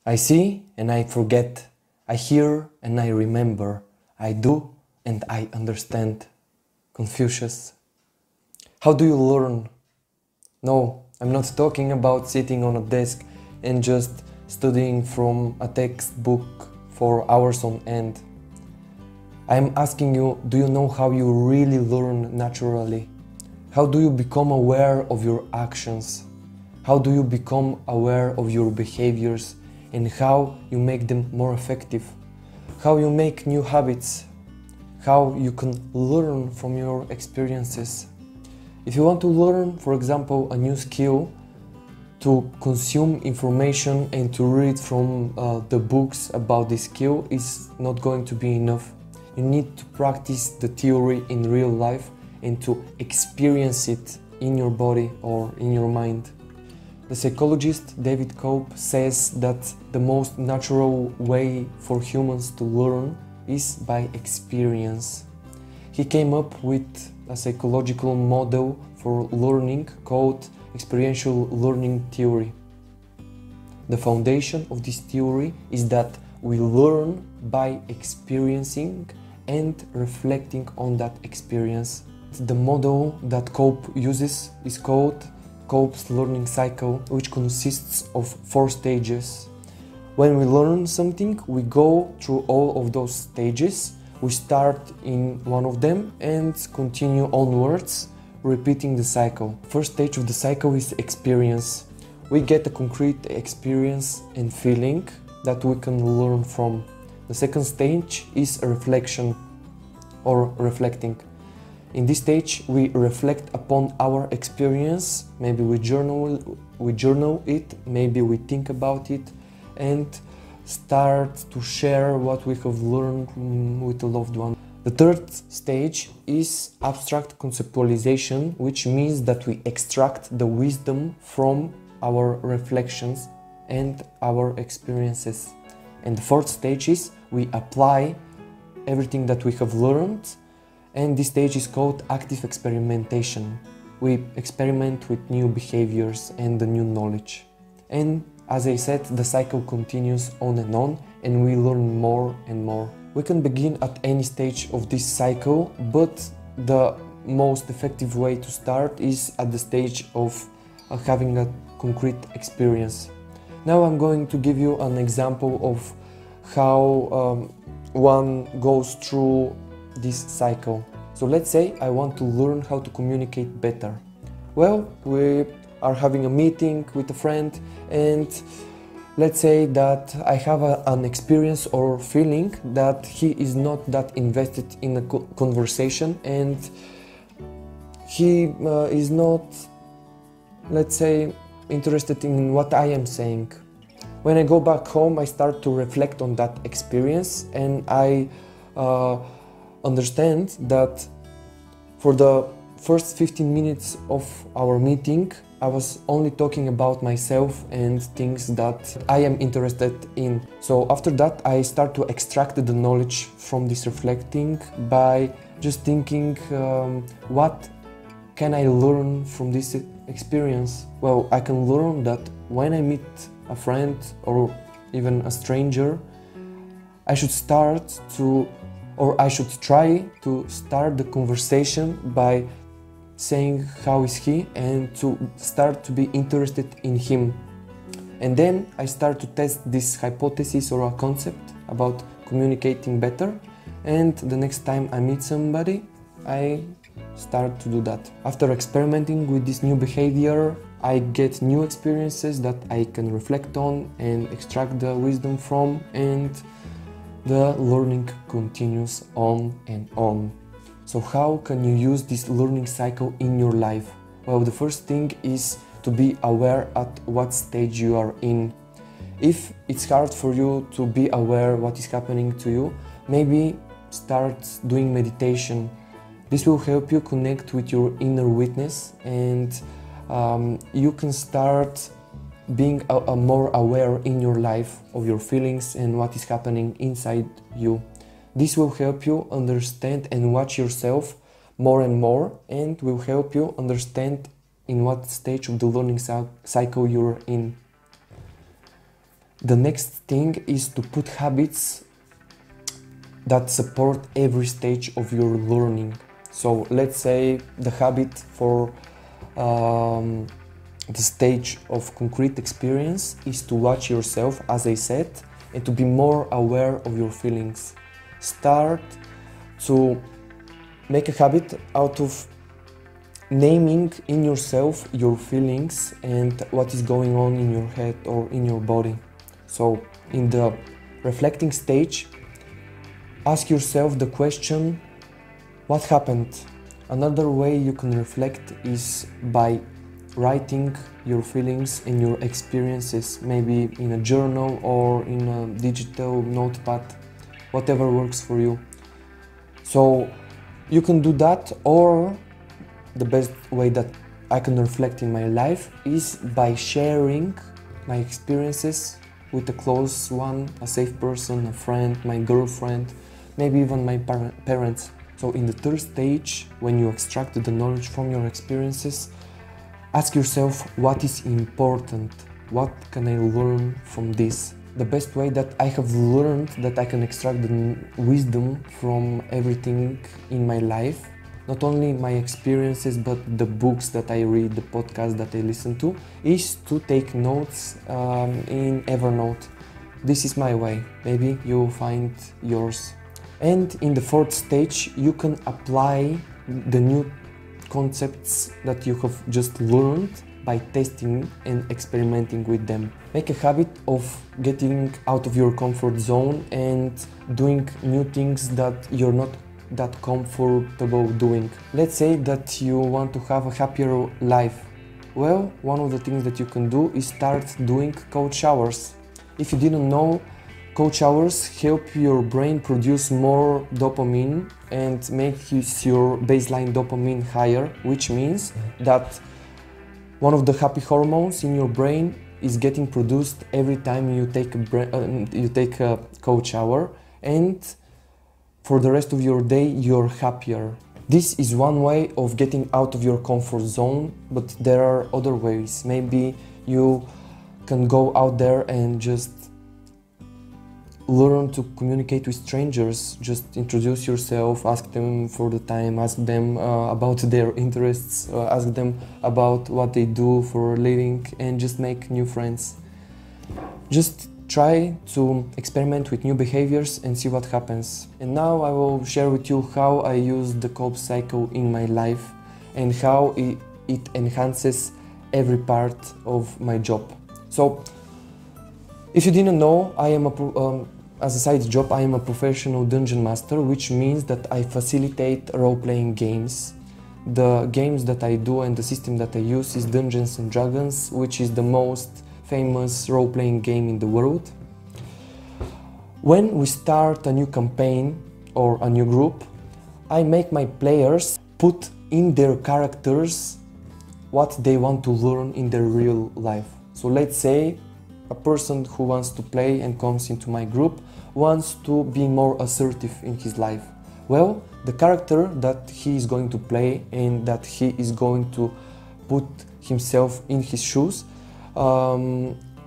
I see and I forget. I hear and I remember. I do and I understand. Confucius. How do you learn? No, I'm not talking about sitting on a desk and just studying from a textbook for hours on end. I'm asking you, do you know how you really learn naturally? How do you become aware of your actions? How do you become aware of your behaviors and how you make them more effective? How you make new habits? How you can learn from your experiences? If you want to learn, for example, a new skill, to consume information and to read from the books about this skill is not going to be enough. You need to practice the theory in real life and to experience it in your body or in your mind. The psychologist David Cope says that the most natural way for humans to learn is by experience. He came up with a psychological model for learning called experiential learning theory. The foundation of this theory is that we learn by experiencing and reflecting on that experience. The model that Cope uses is called Cope's learning cycle, which consists of 4 stages. When we learn something, we go through all of those stages. We start in one of them and continue onwards, repeating the cycle. First stage of the cycle is experience. We get a concrete experience and feeling that we can learn from. The second stage is a reflection or reflecting. In this stage, we reflect upon our experience. Maybe we journal it, maybe we think about it and start to share what we have learned with a loved one. The third stage is abstract conceptualization, which means that we extract the wisdom from our reflections and our experiences. And the fourth stage is we apply everything that we have learned, and this stage is called active experimentation. We experiment with new behaviors and the new knowledge. And as I said, the cycle continues on, and we learn more and more. We can begin at any stage of this cycle, but the most effective way to start is at the stage of having a concrete experience. Now I'm going to give you an example of how one goes through this cycle. So let's say I want to learn how to communicate better. Well, we are having a meeting with a friend, and let's say that I have an experience or feeling that he is not that invested in a conversation, and he is not, let's say, interested in what I am saying. When I go back home, I start to reflect on that experience, and I understand that for the first 15 minutes of our meeting, I was only talking about myself and things that I am interested in. So after that, I start to extract the knowledge from this reflecting by just thinking, what can I learn from this experience? Well, I can learn that when I meet a friend or even a stranger, I should try to start the conversation by saying how is he and to start to be interested in him. And then I start to test this hypothesis or a concept about communicating better, and the next time I meet somebody, I start to do that. After experimenting with this new behavior, I get new experiences that I can reflect on and extract the wisdom from, and the learning continues on and on. So how can you use this learning cycle in your life? Well, the first thing is to be aware at what stage you are in. If it's hard for you to be aware what is happening to you, maybe start doing meditation. This will help you connect with your inner witness, and you can start being more aware in your life of your feelings and what is happening inside you. This will help you understand and watch yourself more and more, and will help you understand in what stage of the learning cycle you're in. The next thing is to put habits that support every stage of your learning. So let's say the habit for the stage of concrete experience is to watch yourself, as I said, and to be more aware of your feelings. Start to make a habit out of naming in yourself your feelings and what is going on in your head or in your body. So in the reflecting stage, ask yourself the question, what happened? Another way you can reflect is by writing your feelings and your experiences, maybe in a journal or in a digital notepad, whatever works for you. So you can do that, or the best way that I can reflect in my life is by sharing my experiences with a close one, a safe person, a friend, my girlfriend, maybe even my parents. So in the third stage, when you extract the knowledge from your experiences, ask yourself what is important, what can I learn from this? The best way that I have learned that I can extract the wisdom from everything in my life, not only my experiences but the books that I read, the podcasts that I listen to, is to take notes in Evernote. This is my way, maybe you'll find yours. And in the fourth stage, you can apply the new concepts that you have just learned by testing and experimenting with them. Make a habit of getting out of your comfort zone and doing new things that you're not that comfortable doing. Let's say that you want to have a happier life. Well, one of the things that you can do is start doing cold showers. If you didn't know, cold showers help your brain produce more dopamine and make your baseline dopamine higher, which means that one of the happy hormones in your brain is getting produced every time you take a cold shower, and for the rest of your day you're happier. This is one way of getting out of your comfort zone, but there are other ways. Maybe you can go out there and just learn to communicate with strangers. Just introduce yourself, ask them for the time, ask them about their interests, ask them about what they do for a living, and just make new friends. Just try to experiment with new behaviors and see what happens. And now I will share with you how I use the Kolb cycle in my life and how it enhances every part of my job. So, if you didn't know, as a side job, I am a professional dungeon master, which means that I facilitate role-playing games. The games that I do and the system that I use is Dungeons and Dragons, which is the most famous role-playing game in the world. When we start a new campaign or a new group, I make my players put in their characters what they want to learn in their real life. So let's say a person who wants to play and comes into my group wants to be more assertive in his life. Well, the character that he is going to play and that he is going to put himself in his shoes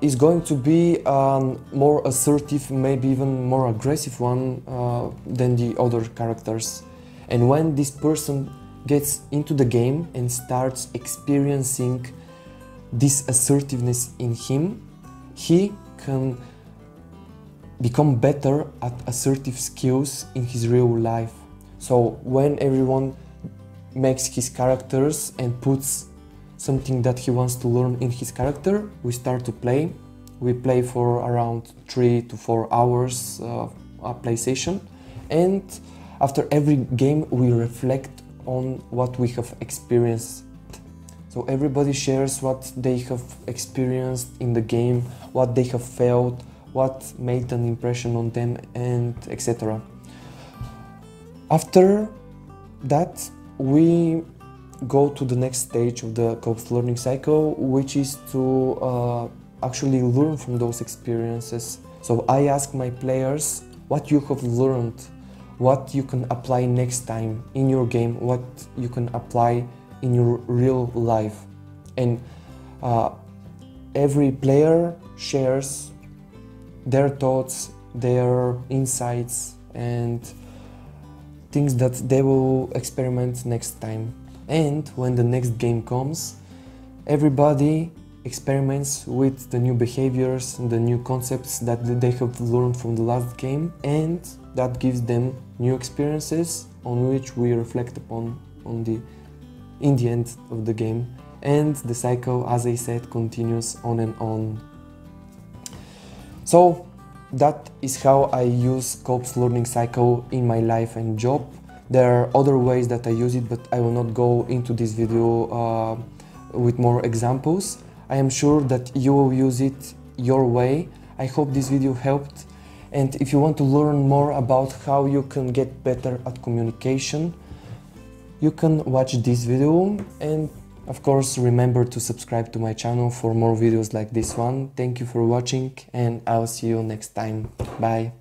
is going to be a more assertive, maybe even more aggressive one than the other characters. And when this person gets into the game and starts experiencing this assertiveness in him, he can become better at assertive skills in his real life. So when everyone makes his characters and puts something that he wants to learn in his character, we start to play. We play for around 3 to 4 hours a play session, and after every game we reflect on what we have experienced. So everybody shares what they have experienced in the game, what they have felt, what made an impression on them, and etc. After that, we go to the next stage of the Kolb learning cycle, which is to actually learn from those experiences. So I ask my players what you have learned, what you can apply next time in your game, what you can apply in your real life. And every player shares their thoughts, their insights, and things that they will experiment next time. And when the next game comes, everybody experiments with the new behaviors and the new concepts that they have learned from the last game, and that gives them new experiences on which we reflect upon in the end of the game. And the cycle, as I said, continues on and on. So that is how I use Kolb's learning cycle in my life and job. There are other ways that I use it, but I will not go into this video with more examples. I am sure that you will use it your way. I hope this video helped. And if you want to learn more about how you can get better at communication, you can watch this video, and of course remember to subscribe to my channel for more videos like this one. Thank you for watching, and I'll see you next time. Bye.